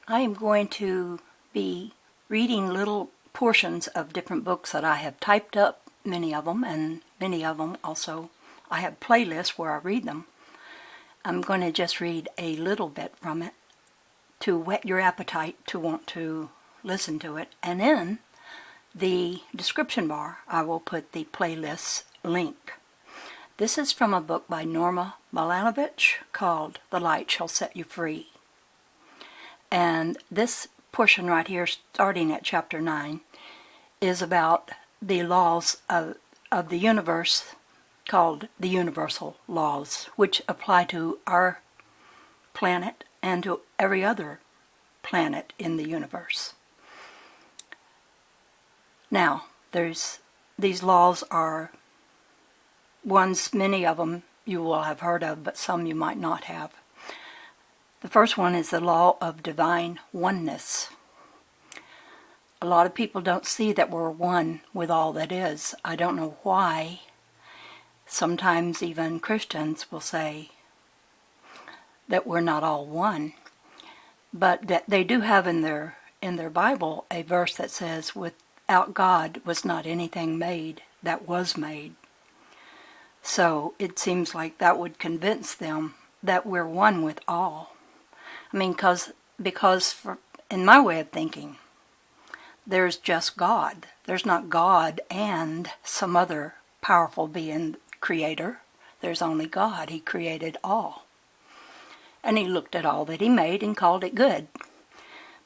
I am going to be reading little portions of different books that I have typed up, many of them, and many of them also I have playlists where I read them. I'm going to just read a little bit from it to whet your appetite to want to listen to it, and in the description bar I will put the playlist link. This is from a book by Norma Milanovich called The Light Shall Set You Free. And this portion right here, starting at chapter 9, is about the laws of the universe, called the universal laws, which apply to our planet and to every other planet in the universe. Now, these laws are ones, many of them you will have heard of, but some you might not have. The first one is the law of divine oneness. A lot of people don't see that we're one with all that is. I don't know why. Sometimes even Christians will say that we're not all one. But that they do have in their Bible a verse that says, without God was not anything made that was made. So it seems like that would convince them that we're one with all. I mean, because in my way of thinking, there's just God. There's not God and some other powerful being, creator. There's only God. He created all. And he looked at all that he made and called it good.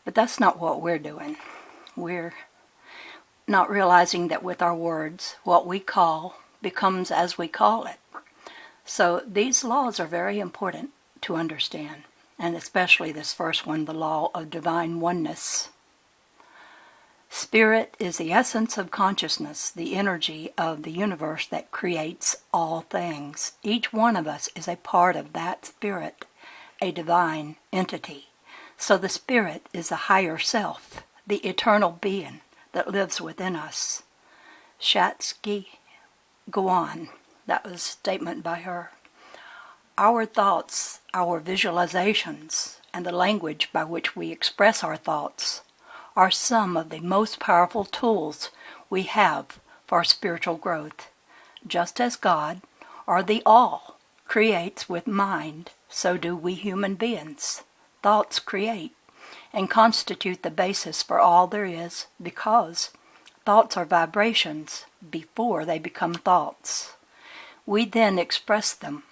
But that's not what we're doing. We're not realizing that with our words, what we call becomes as we call it. So these laws are very important to understand. And especially this first one, the law of divine oneness. Spirit is the essence of consciousness, the energy of the universe that creates all things. Each one of us is a part of that spirit, a divine entity. So the spirit is the higher self, the eternal being that lives within us. Shatsky, go on. That was a statement by her. Our thoughts, our visualizations, and the language by which we express our thoughts are some of the most powerful tools we have for spiritual growth. Just as God, or the All, creates with mind, so do we human beings. Thoughts create and constitute the basis for all there is, because thoughts are vibrations before they become thoughts. We then express them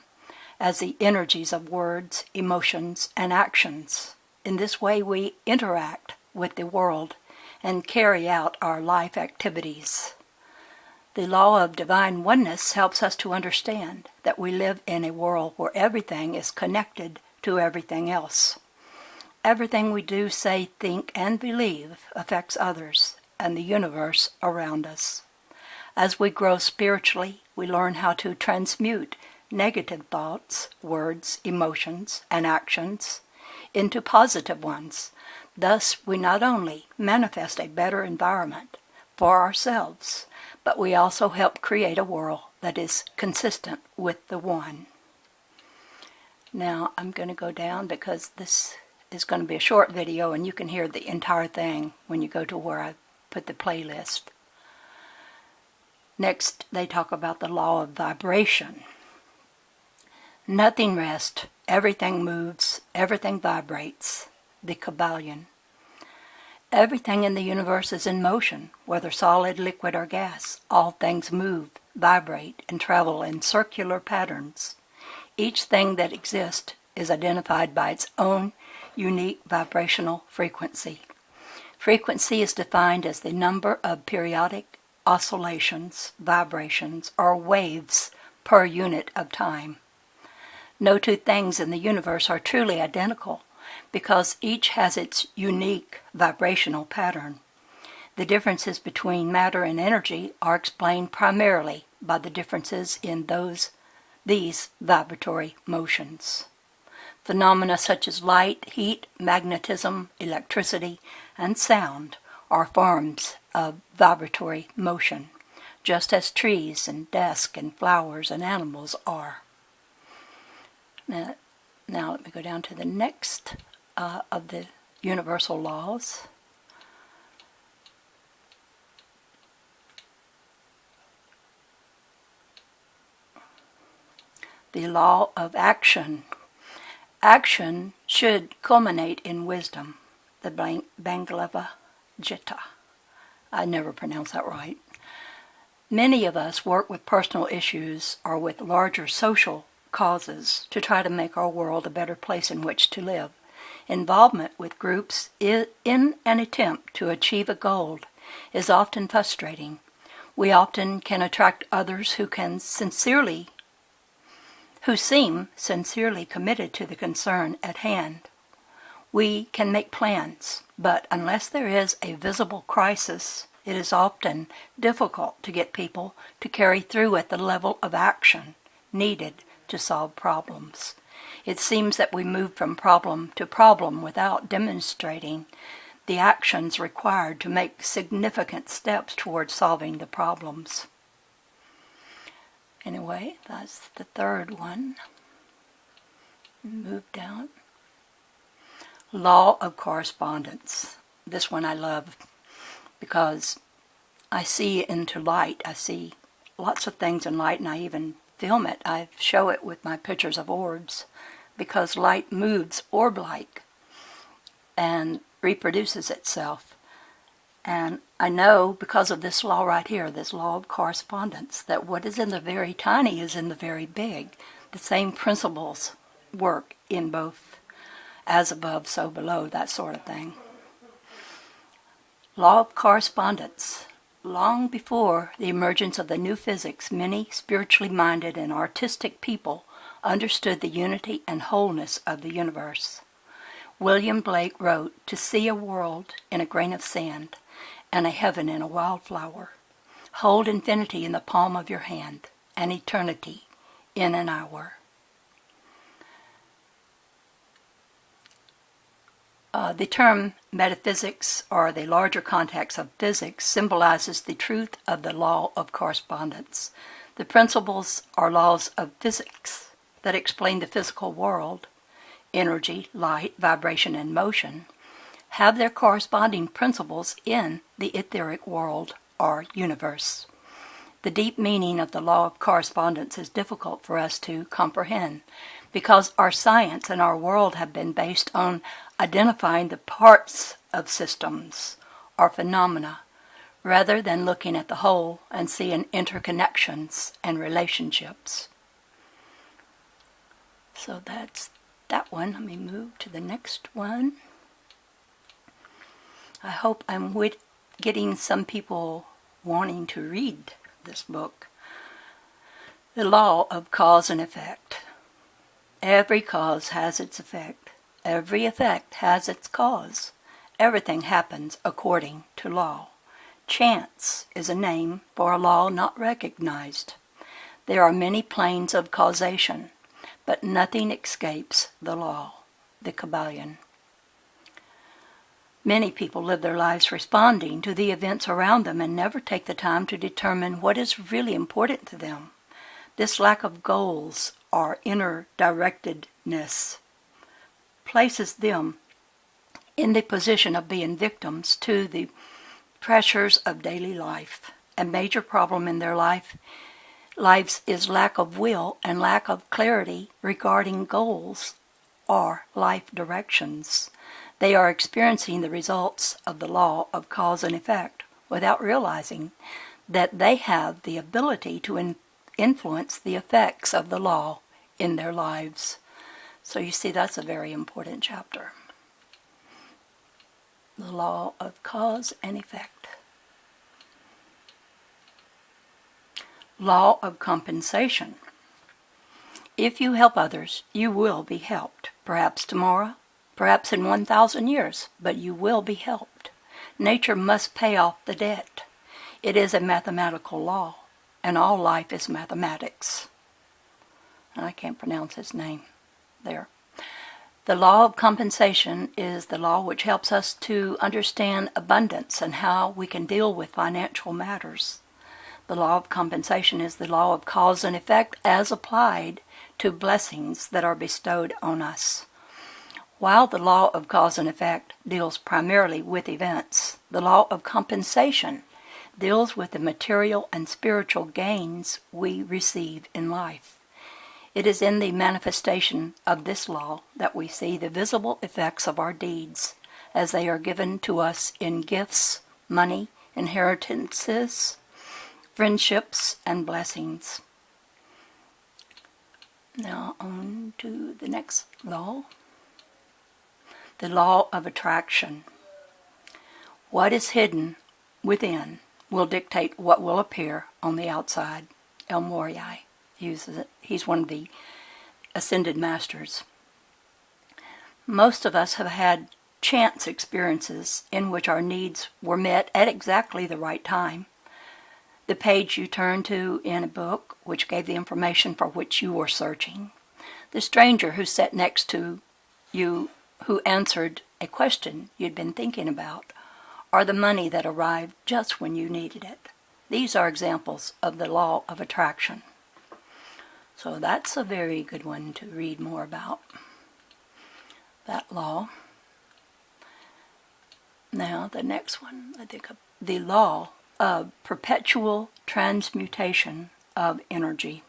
as the energies of words, emotions, and actions. In this way we interact with the world and carry out our life activities. The law of divine oneness helps us to understand that we live in a world where everything is connected to everything else. Everything we do, say, think, and believe affects others and the universe around us. As we grow spiritually, we learn how to transmute negative thoughts, words, emotions, and actions into positive ones. Thus, we not only manifest a better environment for ourselves, but we also help create a world that is consistent with the one. Now, I'm going to go down because this is going to be a short video and you can hear the entire thing when you go to where I put the playlist. Next, they talk about the law of vibration. Nothing rests, everything moves, everything vibrates. The Kaballion. Everything in the universe is in motion, whether solid, liquid, or gas. All things move, vibrate, and travel in circular patterns. Each thing that exists is identified by its own unique vibrational frequency. Frequency is defined as the number of periodic oscillations, vibrations, or waves per unit of time. No two things in the universe are truly identical because each has its unique vibrational pattern. The differences between matter and energy are explained primarily by the differences in these vibratory motions. Phenomena such as light, heat, magnetism, electricity, and sound are forms of vibratory motion, just as trees and desks and flowers and animals are. Now let me go down to the next of the universal laws. The law of action. Action should culminate in wisdom, the Bhagavad Gita. I never pronounce that right. Many of us work with personal issues or with larger social causes to try to make our world a better place in which to live. Involvement with groups in an attempt to achieve a goal is often frustrating. We often can attract others who seem sincerely committed to the concern at hand. We can make plans, but unless there is a visible crisis, it is often difficult to get people to carry through at the level of action needed to solve problems. It seems that we move from problem to problem without demonstrating the actions required to make significant steps towards solving the problems. Anyway, that's the third one. Move down. Law of correspondence. This one I love because I see into light. I see lots of things in light, and I even film it. I show it with my pictures of orbs because light moves orb-like and reproduces itself. And I know because of this law right here, this law of correspondence, that what is in the very tiny is in the very big. The same principles work in both, as above, so below, that sort of thing. Law of correspondence. Long before the emergence of the new physics, many spiritually minded and artistic people understood the unity and wholeness of the universe. William Blake wrote, "To see a world in a grain of sand, and a heaven in a wildflower. Hold infinity in the palm of your hand, and eternity in an hour." The term metaphysics, or the larger context of physics, symbolizes the truth of the law of correspondence. The principles are laws of physics that explain the physical world, energy, light, vibration, and motion, have their corresponding principles in the etheric world or universe. The deep meaning of the law of correspondence is difficult for us to comprehend because our science and our world have been based on identifying the parts of systems or phenomena rather than looking at the whole and seeing interconnections and relationships. So that's that one. Let me move to the next one. I hope I'm getting some people wanting to read this book. The law of cause and effect. Every cause has its effect. Every effect has its cause. Everything happens according to law. Chance is a name for a law not recognized. There are many planes of causation, but nothing escapes the law. The Kaballion. Many people live their lives responding to the events around them and never take the time to determine what is really important to them. This lack of goals or inner directedness places them in the position of being victims to the pressures of daily life. A major problem in their lives is lack of will and lack of clarity regarding goals or life directions. They are experiencing the results of the law of cause and effect without realizing that they have the ability to influence the effects of the law in their lives. So you see, that's a very important chapter. The law of cause and effect. Law of compensation. If you help others, you will be helped. Perhaps tomorrow, perhaps in 1,000 years, but you will be helped. Nature must pay off the debt. It is a mathematical law, and all life is mathematics. I can't pronounce his name there. The law of compensation is the law which helps us to understand abundance and how we can deal with financial matters. The law of compensation is the law of cause and effect as applied to blessings that are bestowed on us. While the law of cause and effect deals primarily with events, the law of compensation deals with the material and spiritual gains we receive in life. It is in the manifestation of this law that we see the visible effects of our deeds, as they are given to us in gifts, money, inheritances, friendships, and blessings. Now on to the next law. The law of attraction. What is hidden within will dictate what will appear on the outside. El Morya uses it. He's one of the ascended masters. Most of us have had chance experiences in which our needs were met at exactly the right time. The page you turned to in a book which gave the information for which you were searching. The stranger who sat next to you who answered a question you'd been thinking about, or the money that arrived just when you needed it. These are examples of the law of attraction. So that's a very good one to read more about, that law. Now the next one, I think, the law of perpetual transmutation of energy.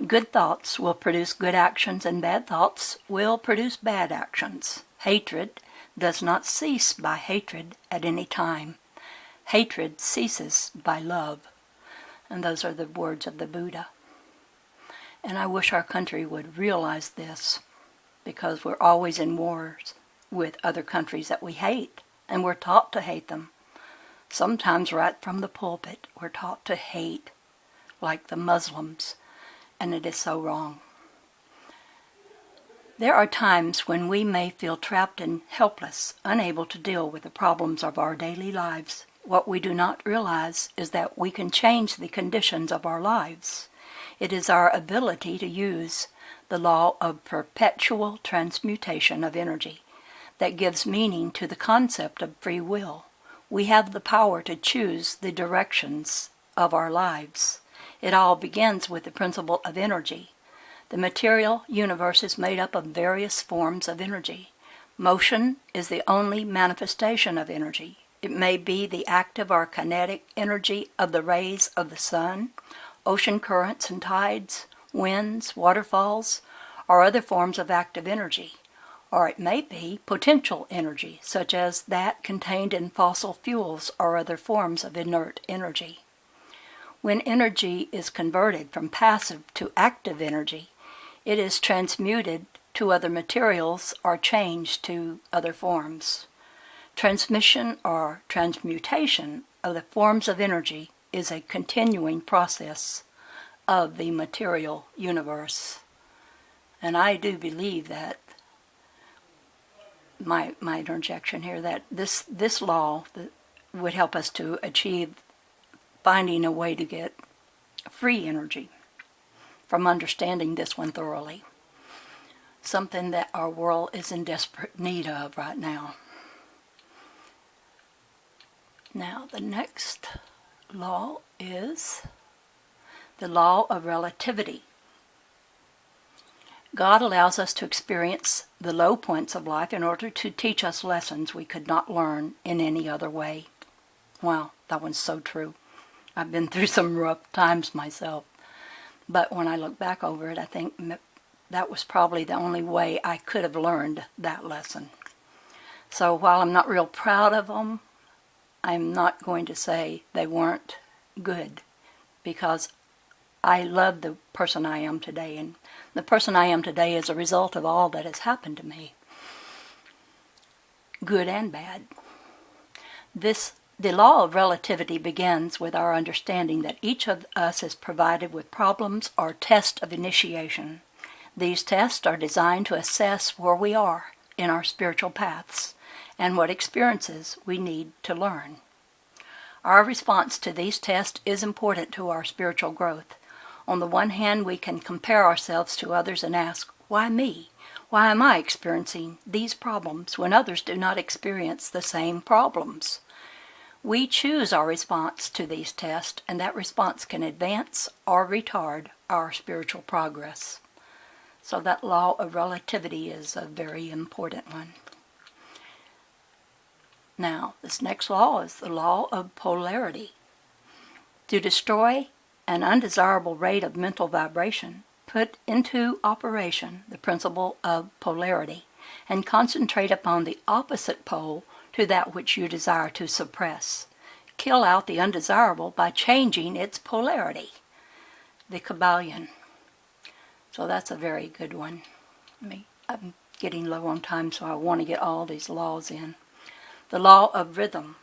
Good thoughts will produce good actions, and bad thoughts will produce bad actions. Hatred does not cease by hatred at any time. Hatred ceases by love. And those are the words of the Buddha. And I wish our country would realize this, because we're always in wars with other countries that we hate, and we're taught to hate them. Sometimes right from the pulpit, we're taught to hate, like the Muslims, and it is so wrong. There are times when we may feel trapped and helpless, unable to deal with the problems of our daily lives. What we do not realize is that we can change the conditions of our lives. It is our ability to use the law of perpetual transmutation of energy that gives meaning to the concept of free will. We have the power to choose the directions of our lives. It all begins with the principle of energy. The material universe is made up of various forms of energy. Motion is the only manifestation of energy. It may be the active or kinetic energy of the rays of the sun, ocean currents and tides, winds, waterfalls, or other forms of active energy. Or it may be potential energy, such as that contained in fossil fuels or other forms of inert energy. When energy is converted from passive to active energy, it is transmuted to other materials or changed to other forms. Transmission or transmutation of the forms of energy is a continuing process of the material universe. And I do believe that, my interjection here, that this law would help us to achieve finding a way to get free energy from understanding this one thoroughly. Something that our world is in desperate need of right now. Now the next law is the law of relativity. God allows us to experience the low points of life in order to teach us lessons we could not learn in any other way. Wow, that one's so true. I've been through some rough times myself. But when I look back over it, I think that was probably the only way I could have learned that lesson. So while I'm not real proud of them, I'm not going to say they weren't good, because I love the person I am today, and the person I am today is a result of all that has happened to me, good and bad. The law of relativity begins with our understanding that each of us is provided with problems or tests of initiation. These tests are designed to assess where we are in our spiritual paths and what experiences we need to learn. Our response to these tests is important to our spiritual growth. On the one hand, we can compare ourselves to others and ask, why me? Why am I experiencing these problems when others do not experience the same problems? We choose our response to these tests, and that response can advance or retard our spiritual progress. So that law of relativity is a very important one. Now, this next law is the law of polarity. To destroy an undesirable rate of mental vibration, put into operation the principle of polarity and concentrate upon the opposite pole to that which you desire to suppress. Kill out the undesirable by changing its polarity. The Kaballion. So that's a very good one. I'm getting low on time, so I want to get all these laws in. The law of rhythm.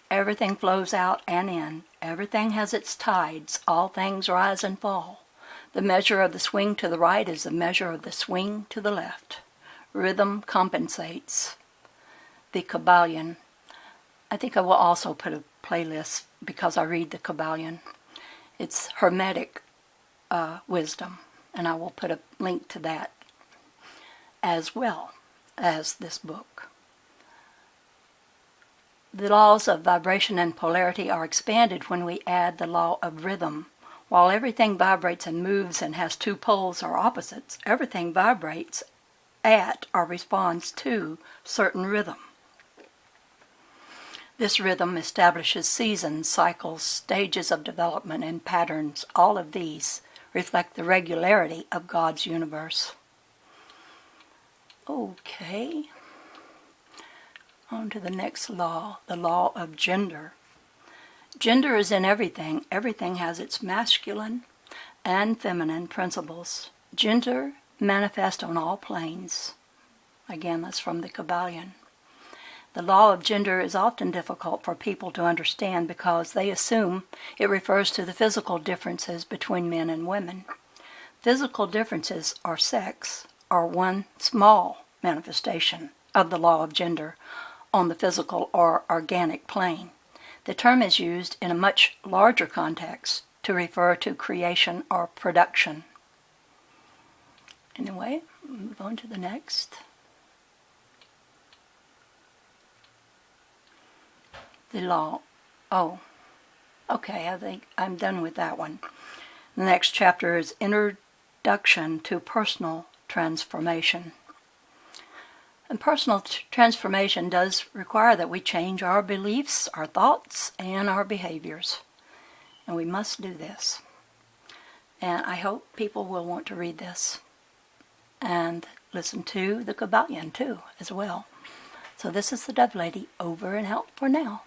Everything flows out and in. Everything has its tides. All things rise and fall. The measure of the swing to the right is the measure of the swing to the left. Rhythm compensates. The Kaballion. I think I will also put a playlist because I read the Kaballion. It's Hermetic wisdom, and I will put a link to that as well as this book. The laws of vibration and polarity are expanded when we add the law of rhythm. While everything vibrates and moves and has two poles or opposites, everything vibrates at or responds to certain rhythm. This rhythm establishes seasons, cycles, stages of development, and patterns. All of these reflect the regularity of God's universe. Okay. On to the next law, the law of gender. Gender is in everything. Everything has its masculine and feminine principles. Gender manifests on all planes. Again, that's from the Kaballion. The law of gender is often difficult for people to understand because they assume it refers to the physical differences between men and women. Physical differences, or sex, are one small manifestation of the law of gender on the physical or organic plane. The term is used in a much larger context to refer to creation or production. Anyway, move on to the next. The law. Oh, okay, I think I'm done with that one. The next chapter is Introduction to Personal Transformation. And personal transformation does require that we change our beliefs, our thoughts, and our behaviors. And we must do this. And I hope people will want to read this and listen to the Kaballion too, as well. So this is the Dove Lady, over and out for now.